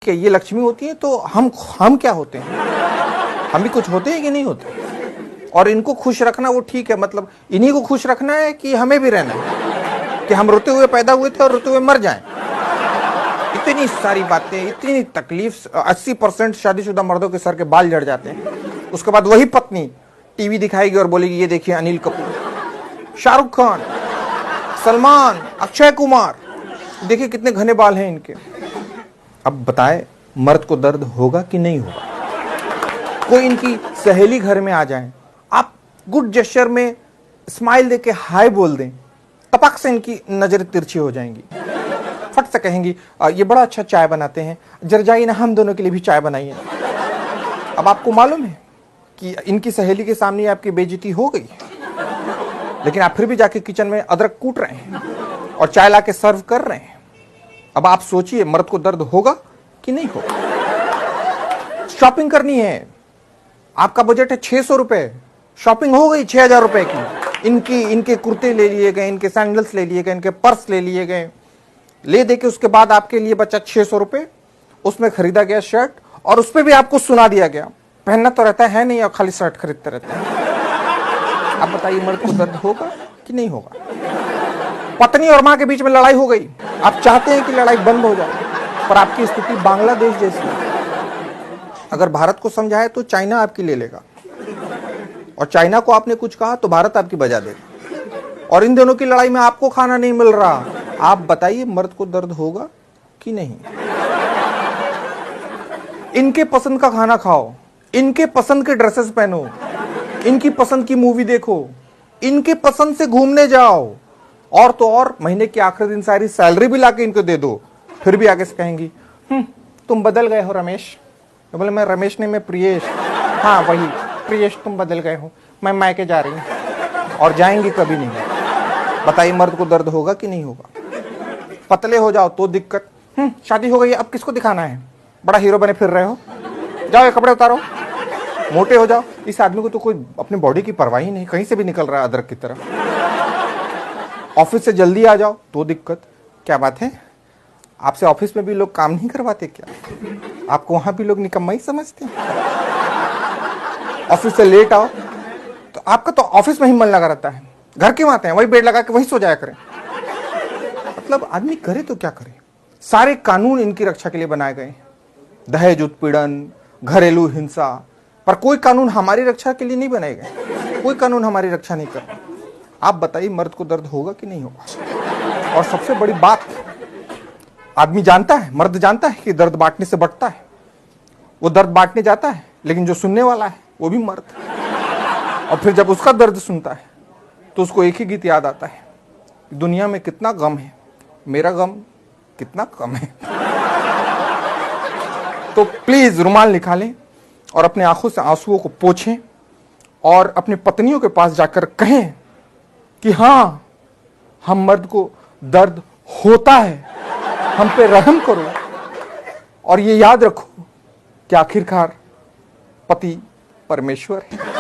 ठीक है, ये लक्ष्मी होती है तो हम क्या होते हैं? हम भी कुछ होते हैं कि नहीं होते? और इनको खुश रखना वो ठीक है, मतलब इन्हीं को खुश रखना है कि हमें भी रहना है कि हम रोते हुए पैदा हुए थे और रोते हुए मर जाएं? इतनी सारी बातें, इतनी तकलीफ। 80% शादीशुदा मर्दों के सर के बाल झड़ जाते हैं। उसके बाद वही पत्नी टीवी दिखाएगी और बोलेगी ये देखिए अनिल कपूर, शाहरुख खान, सलमान, अक्षय कुमार, देखिए कितने घने बाल हैं इनके। अब बताएं मर्द को दर्द होगा कि नहीं होगा? कोई इनकी सहेली घर में आ जाए, आप गुड जेस्चर में स्माइल देके हाय बोल दें, टपक से इनकी नजरें तिरछी हो जाएंगी। फट से कहेंगी ये बड़ा अच्छा चाय बनाते हैं, जरा जाइए ना हम दोनों के लिए भी चाय बनाइए। अब आपको मालूम है कि इनकी सहेली के सामने आपकी बेइज्जती हो गई, लेकिन आप फिर भी जाके किचन में अदरक कूट रहे हैं और चाय लाके सर्व कर रहे हैं। अब आप सोचिए मर्द को दर्द होगा कि नहीं होगा? शॉपिंग करनी है, आपका बजट है 600 रुपए, शॉपिंग हो गई 6000 रुपए की। इनके कुर्ते ले लिए गए, इनके सैंडल्स ले लिए गए, इनके पर्स ले लिए गए, ले दे के उसके बाद आपके लिए बचा 600 रुपए। उसमें खरीदा गया शर्ट और उस पर भी आपको सुना दिया गया पहनना तो रहता है नहीं और खाली शर्ट खरीदते रहते हैं। अब बताइए मर्द को दर्द होगा कि नहीं होगा? पत्नी और मां के बीच में लड़ाई हो गई, आप चाहते हैं कि लड़ाई बंद हो जाए, पर आपकी स्थिति बांग्लादेश जैसी है। अगर भारत को समझाए तो चाइना आपकी ले लेगा, और चाइना को आपने कुछ कहा तो भारत आपकी बजा देगा, और इन दोनों की लड़ाई में आपको खाना नहीं मिल रहा। आप बताइए मर्द को दर्द होगा कि नहीं? इनके पसंद का खाना खाओ, इनके पसंद के ड्रेसेस पहनो, इनकी पसंद की मूवी देखो, इनके पसंद से घूमने जाओ, और तो और महीने के आखिरी दिन सारी सैलरी भी लाके इनको दे दो, फिर भी आगे से कहेंगी तुम बदल गए हो रमेश। तो बोले मैं रमेश नहीं, मैं प्रियेश। हाँ वही प्रियेश, तुम बदल गए हो, मैं मायके जा रही हूँ, और जाएंगी कभी नहीं। बताइए मर्द को दर्द होगा कि नहीं होगा? पतले हो जाओ तो दिक्कत, शादी हो गई अब किसको दिखाना है, बड़ा हीरो बने फिर रहे हो, जाओ ये कपड़े उतारो। मोटे हो जाओ, इस आदमी को तो कोई अपनी बॉडी की परवाह ही नहीं, कहीं से भी निकल रहा है अदरक की तरह। ऑफिस से जल्दी आ जाओ तो दिक्कत। क्या बात है, आपसे ऑफिस में भी लोग काम नहीं करवाते क्या? आपको वहां भी लोग निकम्मा ही समझते हैं? ऑफिस से लेट आओ तो आपका तो ऑफिस में ही मन लगा रहता है, घर क्यों आते हैं? वही बेड लगा के वही सो जाया करें। मतलब आदमी करे तो क्या करे? सारे कानून इनकी रक्षा के लिए बनाए गए, दहेज उत्पीड़न, घरेलू हिंसा, पर कोई कानून हमारी रक्षा के लिए नहीं बनाए गए। कोई कानून हमारी रक्षा नहीं कर रहा। आप बताइए मर्द को दर्द होगा कि नहीं होगा? और सबसे बड़ी बात, आदमी जानता है, मर्द जानता है कि दर्द बांटने से बढ़ता है। वो दर्द बांटने जाता है, लेकिन जो सुनने वाला है वो भी मर्द, और फिर जब उसका दर्द सुनता है तो उसको एक ही गीत याद आता है, दुनिया में कितना गम है, मेरा गम कितना कम है। तो प्लीज रुमाल निकालें और अपने आंखों से आंसुओं को पोंछें, और अपनी पत्नियों के पास जाकर कहें कि हाँ, हम मर्द को दर्द होता है, हम पे रहम करो, और ये याद रखो कि आखिरकार पति परमेश्वर है।